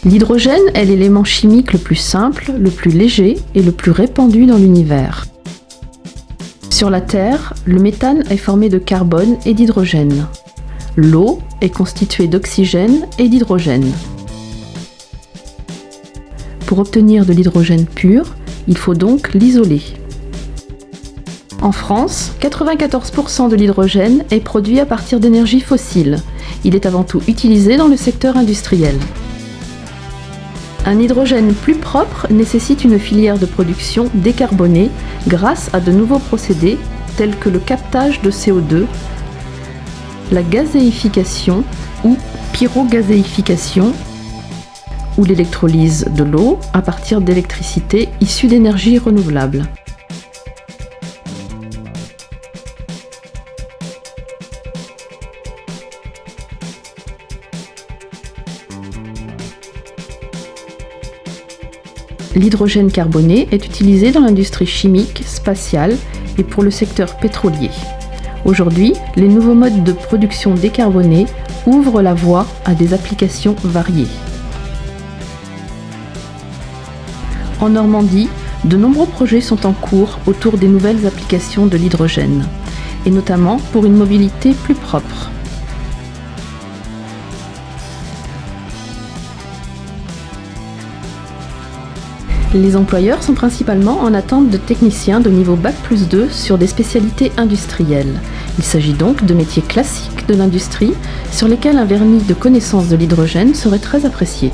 L'hydrogène est l'élément chimique le plus simple, le plus léger et le plus répandu dans l'univers. Sur la Terre, le méthane est formé de carbone et d'hydrogène. L'eau est constituée d'oxygène et d'hydrogène. Pour obtenir de l'hydrogène pur, il faut donc l'isoler. En France, 94% de l'hydrogène est produit à partir d'énergies fossiles. Il est avant tout utilisé dans le secteur industriel. Un hydrogène plus propre nécessite une filière de production décarbonée grâce à de nouveaux procédés tels que le captage de CO2, la gazéification ou pyrogazéification, ou l'électrolyse de l'eau à partir d'électricité issue d'énergies renouvelables. L'hydrogène carboné est utilisé dans l'industrie chimique, spatiale et pour le secteur pétrolier. Aujourd'hui, les nouveaux modes de production décarbonés ouvrent la voie à des applications variées. En Normandie, de nombreux projets sont en cours autour des nouvelles applications de l'hydrogène, et notamment pour une mobilité plus propre. Les employeurs sont principalement en attente de techniciens de niveau Bac+2 sur des spécialités industrielles. Il s'agit donc de métiers classiques de l'industrie sur lesquels un vernis de connaissance de l'hydrogène serait très apprécié.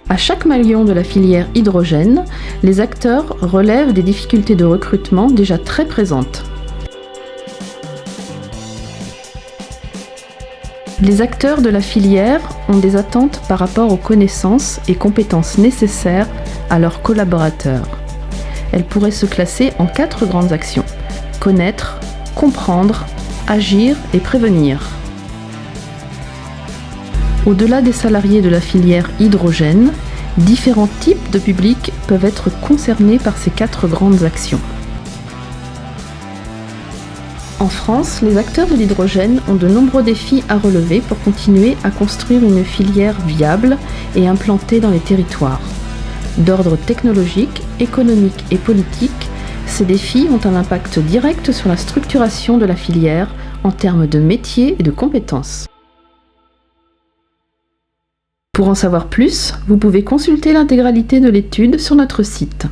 À chaque maillon de la filière hydrogène, les acteurs relèvent des difficultés de recrutement déjà très présentes. Les acteurs de la filière ont des attentes par rapport aux connaissances et compétences nécessaires à leurs collaborateurs. Elles pourraient se classer en 4 grandes actions: connaître, comprendre, agir et prévenir. Au-delà des salariés de la filière hydrogène, différents types de publics peuvent être concernés par ces 4 grandes actions. En France, les acteurs de l'hydrogène ont de nombreux défis à relever pour continuer à construire une filière viable et implantée dans les territoires. D'ordre technologique, économique et politique, ces défis ont un impact direct sur la structuration de la filière en termes de métiers et de compétences. Pour en savoir plus, vous pouvez consulter l'intégralité de l'étude sur notre site.